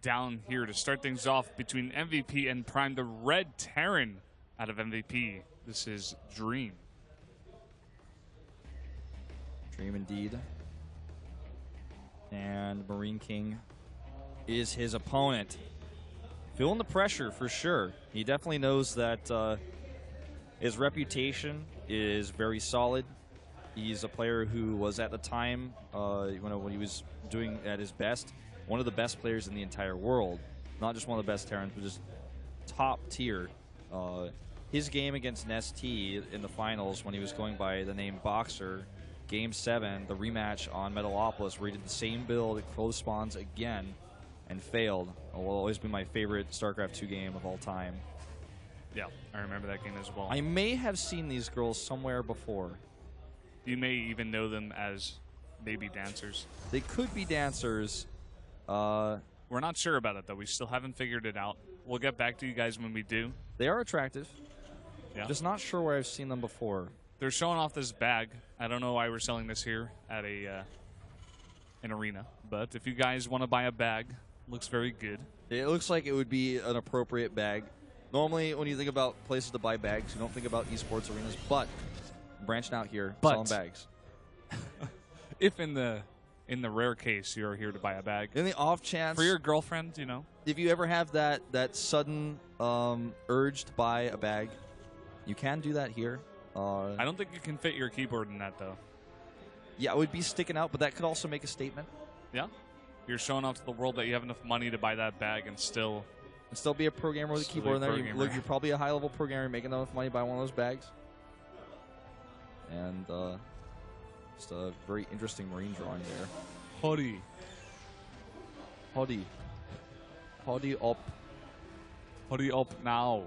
Down here to start things off between MVP and Prime, the red Terran out of MVP. This is Dream. Dream indeed. And Marine King is his opponent. Feeling the pressure for sure. He definitely knows that his reputation is very solid. He's a player who was at the time, when he was doing at his best, one of the best players in the entire world. Not just one of the best Terrans, but just top tier. His game against Nestea in the finals when he was going by the name Boxer, Game 7, the rematch on Metalopolis, where he did the same build at close spawns again and failed. It will always be my favorite StarCraft 2 game of all time. Yeah, I remember that game as well. I may have seen these girls somewhere before. You may even know them as maybe dancers. They could be dancers. We're not sure about it, though. We still haven't figured it out. We'll get back to you guys when we do. They are attractive. Yeah. Just not sure where I've seen them before. They're showing off this bag. I don't know why we're selling this here at an arena, but if you guys want to buy a bag, looks very good. It looks like it would be an appropriate bag. Normally, when you think about places to buy bags, you don't think about esports arenas, but branching out here, selling bags. If in the rare case you're here to buy a bag, in the off chance for your girlfriend, you know, if you ever have that sudden urge to buy a bag, you can do that here. I don't think you can fit your keyboard in that, though. Yeah, it would be sticking out, but that could also make a statement. Yeah, you're showing off to the world that you have enough money to buy that bag and still be a pro gamer with a keyboard in there. You're probably a high-level pro gamer making enough money to buy one of those bags. And just a very interesting Marine drawing there. Howdy. Howdy. Howdy up. Howdy up now.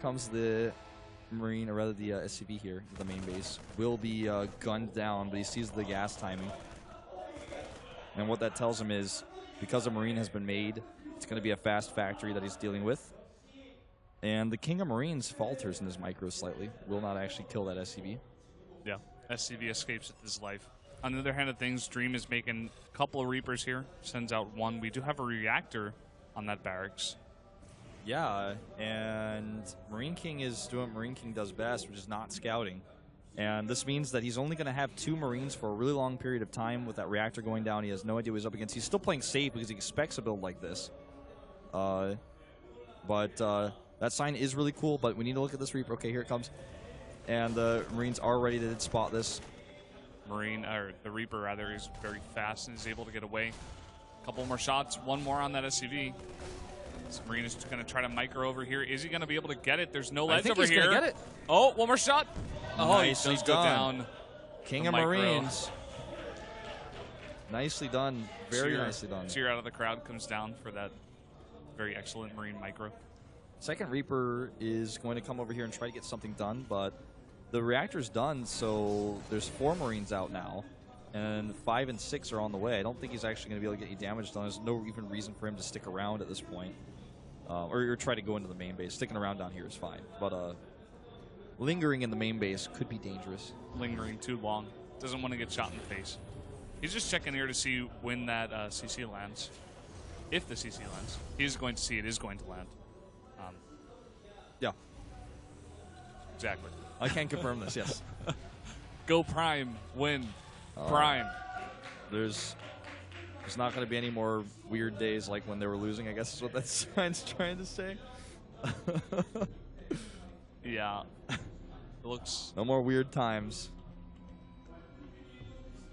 Comes the Marine, or rather the SCV here, the main base. Will be gunned down, but he sees the gas timing. And what that tells him is, because a Marine has been made, it's going to be a fast factory that he's dealing with. And the King of Marines falters in his micro slightly. Will not actually kill that SCV. Yeah, SCV escapes with his life. On the other hand of things, Dream is making a couple of Reapers here. Sends out one. We do have a reactor on that barracks. Yeah, and Marine King is doing what Marine King does best, which is not scouting. And this means that he's only going to have 2 Marines for a really long period of time with that reactor going down. He has no idea what he's up against. He's still playing safe because he expects a build like this. But that sign is really cool, but we need to look at this Reaper. Okay, here it comes. And the Marines are ready to spot this. The Reaper, rather, is very fast and is able to get away. A couple more shots, one more on that SCV. This Marine is just going to try to micro over here. Is he going to be able to get it? There's no ledge over here. Gonna get it. Oh, one more shot. Oh, nicely he does go down. King of Marines. Nicely done. Very nicely done. Cheer out of the crowd comes down for that very excellent Marine micro. Second Reaper is going to come over here and try to get something done, but the reactor's done, so there's 4 Marines out now, and 5 and 6 are on the way. I don't think he's actually going to be able to get any damage done. There's no even reason for him to stick around at this point. Or try to go into the main base. Sticking around down here is fine, but lingering in the main base could be dangerous. Lingering too long. Doesn't want to get shot in the face. He's just checking here to see when that CC lands. If the CC lands. He's going to see it is going to land. Yeah. Exactly. I can confirm this, yes. Go Prime. Win. Prime. There's not going to be any more weird days like when they were losing, I guess is what that sign's trying to say. Yeah. It looks... No more weird times.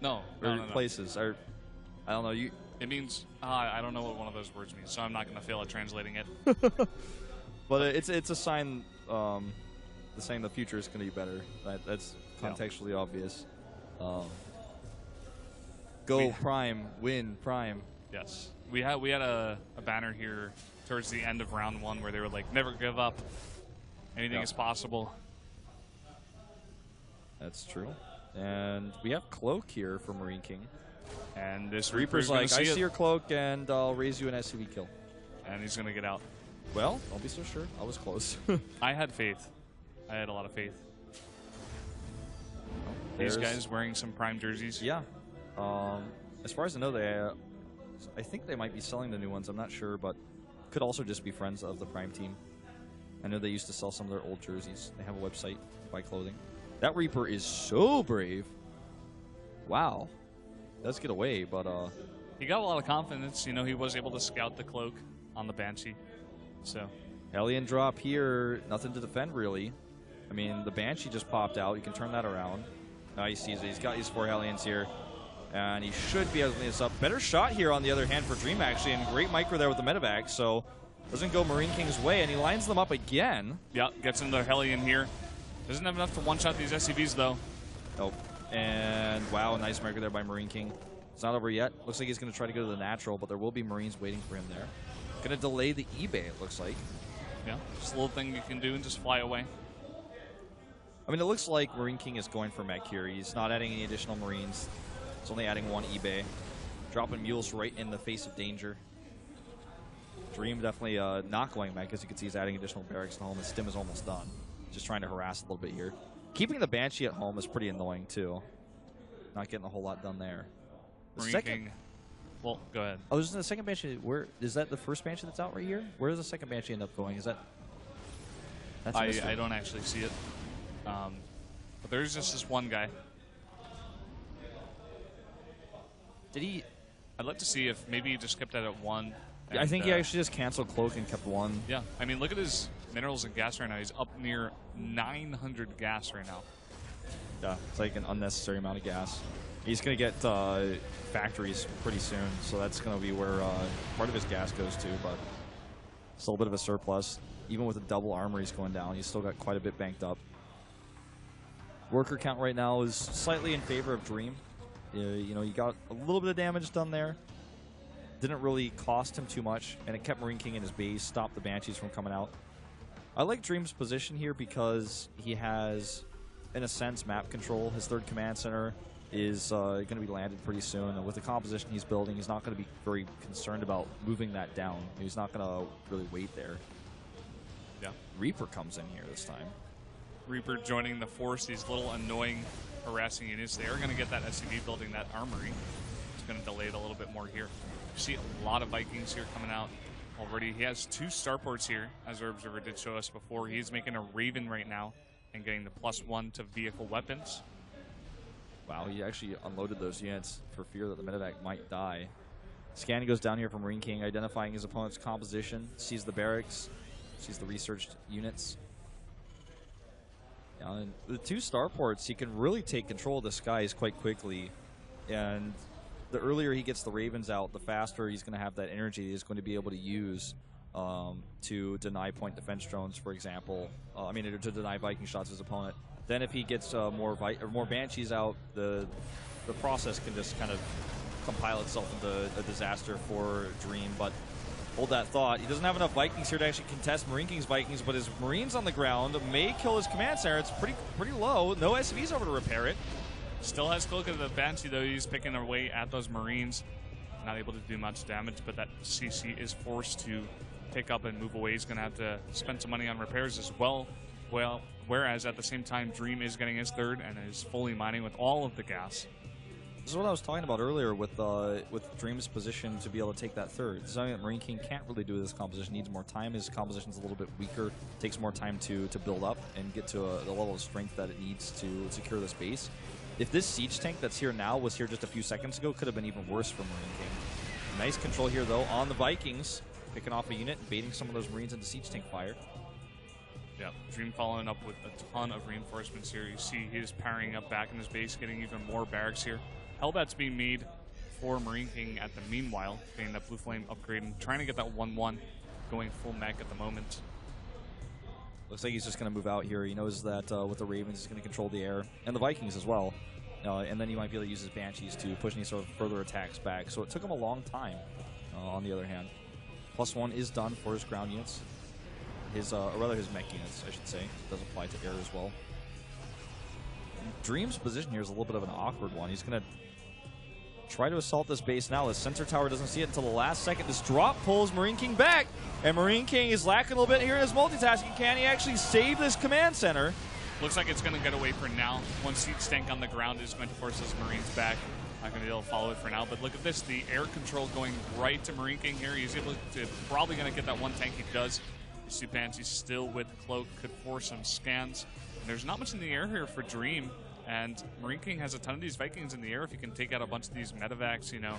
No. Places. Or, I don't know. It means... I don't know what one of those words means, so I'm not going to fail at translating it. But it's a sign... saying the future is going to be better. That's contextually obvious. Go Prime, win Prime. Yes, we had a banner here towards the end of round 1 where they were like, "Never give up. Anything is possible." That's true. And we have Cloak here for Marine King. And this Reaper's like, I see your Cloak, and I'll raise you an SCV kill. And he's going to get out. Well, don't be so sure. I was close. I had faith. I had a lot of faith. These guys wearing some Prime jerseys. Yeah. As far as I know, I think they might be selling the new ones. I'm not sure, but could also just be friends of the Prime team. I know they used to sell some of their old jerseys. They have a website, buy clothing. That Reaper is so brave. Wow. Does get away, but he got a lot of confidence. You know, he was able to scout the cloak on the Banshee. So Hellion drop here, nothing to defend really. I mean, the Banshee just popped out. You can turn that around. Now he sees it. He's got these 4 Hellions here, and he should be able to clean this up. Better shot here on the other hand for Dream actually, and great micro there with the medevac. So doesn't go Marine King's way, and he lines them up again. Yeah, gets into the Hellion here. Doesn't have enough to one-shot these SCVs though. Nope. And wow, nice micro there by Marine King. It's not over yet. Looks like he's going to try to go to the natural, but there will be Marines waiting for him there. Going to delay the eBay, it looks like. Yeah, just a little thing you can do and just fly away. I mean, it looks like Marine King is going for mech here. He's not adding any additional Marines. He's only adding 1 eBay. Dropping mules right in the face of danger. Dream definitely not going mech. As you can see, he's adding additional barracks to home. His stim is almost done. Just trying to harass a little bit here. Keeping the Banshee at home is pretty annoying, too. Not getting a whole lot done there. Marine King. Well, go ahead. Oh, is the second Banshee. Where is that? The first Banshee that's out right here? Where does the second Banshee end up going? Is that? That's I don't actually see it. But there's just this one guy. Did he? I'd like to see if maybe he just kept that at 1. Yeah, I think he actually just canceled Cloak and kept 1. Yeah, I mean, look at his minerals and gas right now. He's up near 900 gas right now. Yeah, it's like an unnecessary amount of gas. He's going to get factories pretty soon, so that's going to be where part of his gas goes to, but still a bit of a surplus. Even with the double armories going down, he's still got quite a bit banked up. Worker count right now is slightly in favor of Dream. You know, you got a little bit of damage done there. Didn't really cost him too much, and it kept Marine King in his base, stopped the Banshees from coming out. I like Dream's position here because he has, in a sense, map control. His 3rd command center is going to be landed pretty soon, and with the composition he's building, he's not going to be very concerned about moving that down. He's not going to really wait there. Yeah. Reaper comes in here this time. Reaper joining the force, these little annoying harassing units. They are going to get that SCV building that armory. It's going to delay it a little bit more here. You see a lot of Vikings here coming out already. He has 2 starports here, as our observer did show us before. He's making a Raven right now and getting the +1 to vehicle weapons. Wow, he actually unloaded those units for fear that the medevac might die. Scanning goes down here for Marine King, identifying his opponent's composition, sees the barracks, sees the researched units. And the 2 starports, he can really take control of the skies quite quickly. And the earlier he gets the Ravens out, the faster he's going to have that energy he's going to be able to use to deny point defense drones, for example. To deny Viking shots his opponent. Then if he gets more Banshees out, the process can just kind of compile itself into a disaster for Dream. But hold that thought. He doesn't have enough Vikings here to actually contest Marine King's Vikings, but his Marines on the ground may kill his command center. It's pretty low. No SCVs over to repair it. Still has Cloak of the Banshee, though. He's picking away at those Marines. Not able to do much damage, but that CC is forced to pick up and move away. He's going to have to spend some money on repairs as well. Whereas at the same time, Dream is getting his 3rd and is fully mining with all of the gas. This is what I was talking about earlier with Dream's position to be able to take that 3rd. This is something that Marine King can't really do with this composition. Needs more time. His composition's a little bit weaker. Takes more time to build up and get to the level of strength that it needs to secure this base. If this siege tank that's here now was here just a few seconds ago, could have been even worse for Marine King. Nice control here, though, on the Vikings. Picking off a unit and baiting some of those Marines into siege tank fire. Yeah, Dream following up with a ton of reinforcements here. You see he is powering up back in his base, getting even more barracks here. Hellbat's being made for Marine King at the meanwhile, getting that Blue Flame upgrade and trying to get that 1-1 going full mech at the moment. Looks like he's just going to move out here. He knows that with the Ravens, he's going to control the air, and the Vikings as well. And then he might be able to use his Banshees to push any sort of further attacks back. So it took him a long time, on the other hand. +1 is done for his ground units. Or rather his mech units, I should say. It does apply to air as well. Dream's position here is a little bit of an awkward one. He's going to try to assault this base now. The sensor tower doesn't see it until the last second. This drop pulls Marine King back, and Marine King is lacking a little bit here in his multitasking. Can he actually save this command center? Looks like it's going to get away for now. One siege tank on the ground is going to force those Marines back. Not going to be able to follow it for now, but look at this. The air control going right to Marine King here. He's able to, probably going to get that one tank. He does. You see Pansy still with Cloak, could force some scans. And there's not much in the air here for Dream, and Marine King has a ton of these Vikings in the air. If you can take out a bunch of these medevacs, you know,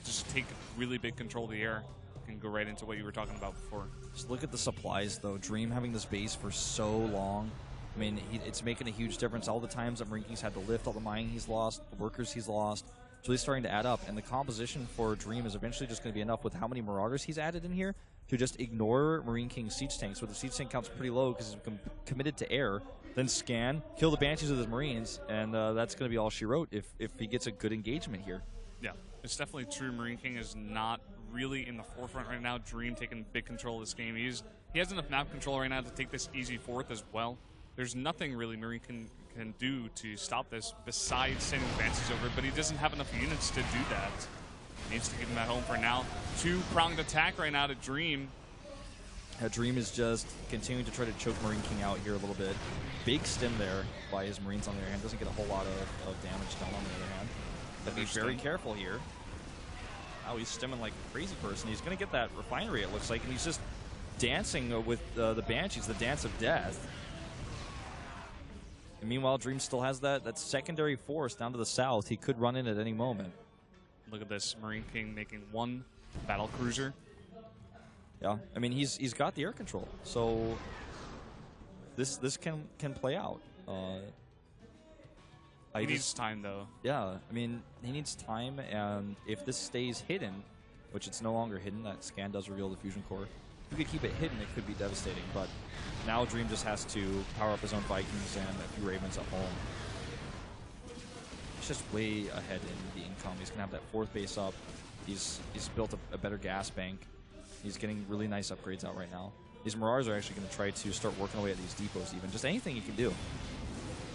just take really big control of the air. You can go right into what you were talking about before. Just look at the supplies, though. Dream having this base for so long. I mean, it's making a huge difference. All the times that Marine King's had to lift, all the mining he's lost, the workers he's lost, it's really starting to add up. And the composition for Dream is eventually just going to be enough with how many Marauders he's added in here to just ignore Marine King's siege tanks. So the siege tank count's pretty low because he's committed to air. Then scan, kill the Banshees with his Marines, and that's going to be all she wrote if he gets a good engagement here. Yeah, it's definitely true. Marine King is not really in the forefront right now. Dream taking big control of this game. He has enough map control right now to take this easy fourth as well. There's nothing really Marine can do to stop this besides sending the Banshees over, but he doesn't have enough units to do that. He needs to keep them at home for now. Two-pronged attack right now to Dream. Dream is just continuing to try to choke Marine King out here a little bit. Big stim there by his Marines on the other hand. Doesn't get a whole lot of damage done on the other hand. But be very careful here. Now he's stimming like a crazy person. He's going to get that refinery, it looks like, and he's just dancing with the Banshees, the dance of death. And meanwhile, Dream still has that secondary force down to the south. He could run in at any moment. Look at this, Marine King making one battle cruiser. Yeah, I mean he's got the air control, so this can play out. He needs time though. Yeah, I mean he needs time, and if this stays hidden, which it's no longer hidden, that scan does reveal the fusion core. If you could keep it hidden, it could be devastating. But now Dream just has to power up his own Vikings and a few Ravens at home. He's just way ahead in the income. He's gonna have that fourth base up. He's built a better gas bank. He's getting really nice upgrades out right now. These Marauders are actually going to try to start working away at these depots even. Just anything you can do.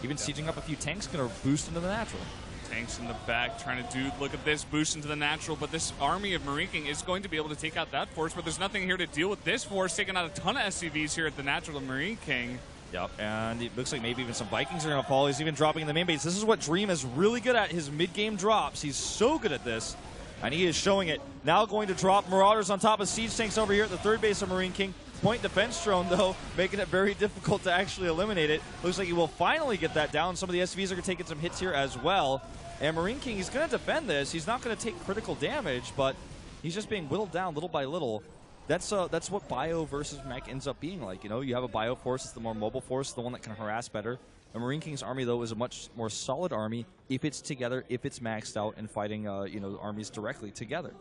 Even sieging up a few tanks going to boost into the natural. Tanks in the back trying to do, look at this, boost into the natural. But this army of Marine King is going to be able to take out that force, but there's nothing here to deal with this force, taking out a ton of SCVs here at the natural of Marine King. Yep, and it looks like maybe even some Vikings are going to fall. He's even dropping in the main base. This is what Dream is really good at, his mid-game drops. He's so good at this. And he is showing it. Now going to drop Marauders on top of siege tanks over here at the third base of Marine King. Point defense drone, though, making it very difficult to actually eliminate it. Looks like he will finally get that down. Some of the SCVs are going to take some hits here as well. And Marine King, he's going to defend this. He's not going to take critical damage, but he's just being whittled down little by little. That's what Bio versus Mech ends up being like. You know, you have a Bio force, it's the more mobile force, the one that can harass better. A Marine King's army, though, is a much more solid army if it's together, if it's maxed out and fighting, you know, armies directly together.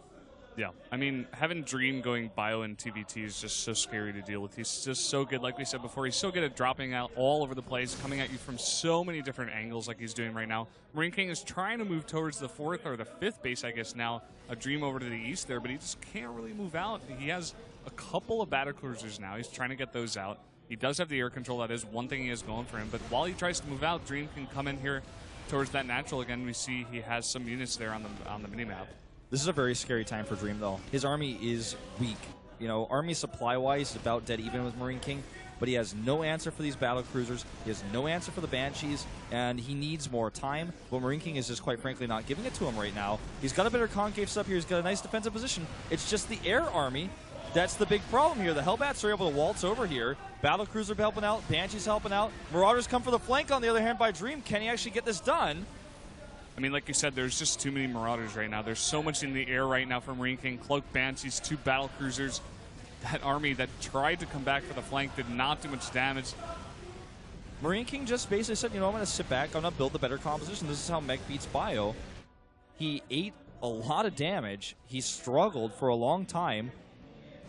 Yeah, I mean, having Dream going Bio and TVT is just so scary to deal with. He's just so good, like we said before, he's so good at dropping out all over the place, coming at you from so many different angles like he's doing right now. Marine King is trying to move towards the fourth or the fifth base, I guess now, a Dream over to the east there, but he just can't really move out. He has a couple of battle cruisers now. He's trying to get those out. He does have the air control. That is one thing he has going for him. But while he tries to move out, Dream can come in here towards that natural again. We see he has some units there on the minimap. This is a very scary time for Dream, though. His army is weak. You know, army supply-wise is about dead even with Marine King, but he has no answer for these battle cruisers. He has no answer for the Banshees, and he needs more time. But Marine King is just, quite frankly, not giving it to him right now. He's got a better concave setup here. He's got a nice defensive position. It's just the air army. That's the big problem here. The Hellbats are able to waltz over here. Battle Cruiser helping out. Banshee's helping out. Marauders come for the flank on the other hand by Dream. Can he actually get this done? I mean, like you said, there's just too many Marauders right now. There's so much in the air right now for Marine King. Cloak Banshees, two Battle Cruisers. That army that tried to come back for the flank did not do much damage. Marine King just basically said, you know, I'm going to sit back. I'm going to build the better composition. This is how Mech beats Bio. He ate a lot of damage. He struggled for a long time.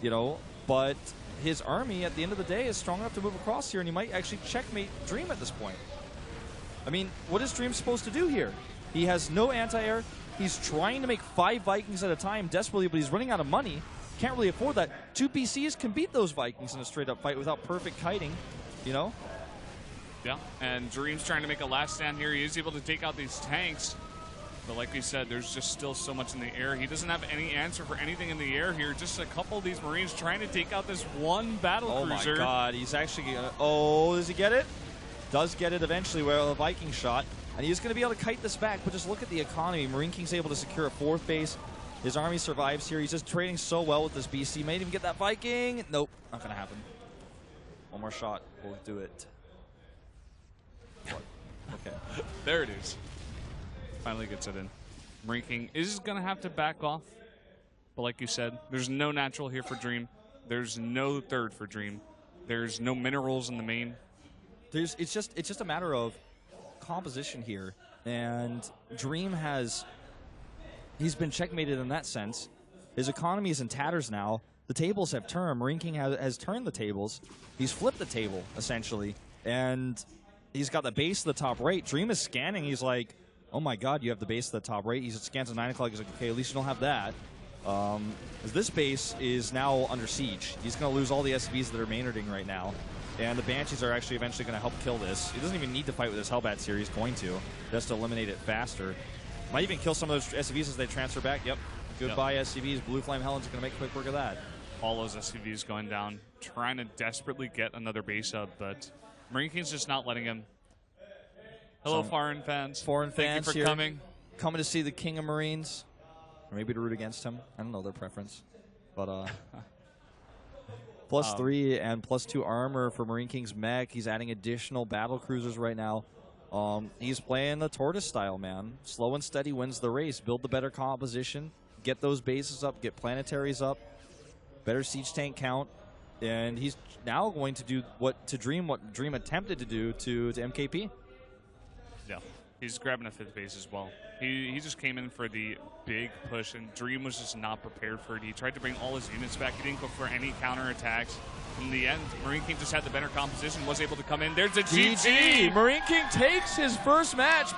You know, but his army at the end of the day is strong enough to move across here, and he might actually checkmate Dream at this point. I mean, what is Dream supposed to do here? He has no anti-air. He's trying to make 5 Vikings at a time desperately, but he's running out of money. Can't really afford that. 2 PCs can beat those Vikings in a straight-up fight without perfect kiting, you know? Yeah, and Dream's trying to make a last stand here. He is able to take out these tanks. But like we said, there's just still so much in the air. He doesn't have any answer for anything in the air here. Just a couple of these Marines trying to take out this one battle cruiser. Oh my God, he's actually gonna, oh, does he get it? Does get it eventually with a Viking shot. And he's going to be able to kite this back, but just look at the economy. Marine King's able to secure a 4th base. His army survives here. He's just trading so well with this BC. Might even get that Viking. Nope, not going to happen. One more shot. We'll do it. What? Okay. There it is. Finally gets it in. Marine King is going to have to back off. But like you said, there's no natural here for Dream. There's no 3rd for Dream. There's no minerals in the main. It's just a matter of composition here. And Dream he's been checkmated in that sense. His economy is in tatters now. The tables have turned. Marine King has turned the tables. He's flipped the table, essentially. And he's got the base to the top right. Dream is scanning. He's like, oh my god, you have the base to the top right. He scans at 9 o'clock. He's like, okay, at least you don't have that. This base is now under siege. He's going to lose all the SCVs that are Maynarding right now. And the Banshees are actually eventually going to help kill this. He doesn't even need to fight with his Hellbat here. He's going to, just to eliminate it faster. Might even kill some of those SCVs as they transfer back. Yep. Goodbye, SCVs. Blue Flame Helens are going to make quick work of that. All those SCVs going down, trying to desperately get another base up, but Marine King's just not letting him. Hello, foreign fans. Foreign fans Thank you for coming. Coming to see the King of Marines. Or maybe to root against him. I don't know their preference. But, +3 and +2 armor for Marine King's mech. He's adding additional battle cruisers right now. He's playing the tortoise style, man. Slow and steady wins the race. Build the better composition. Get those bases up. Get planetaries up. Better siege tank count. And he's now going to do what Dream attempted to do to MKP. Yeah. He's grabbing a 5th base as well. He just came in for the big push, and Dream was just not prepared for it. He tried to bring all his units back. He didn't go for any counterattacks. In the end, Marine King just had the better composition, was able to come in. There's a GG! Marine King takes his first match.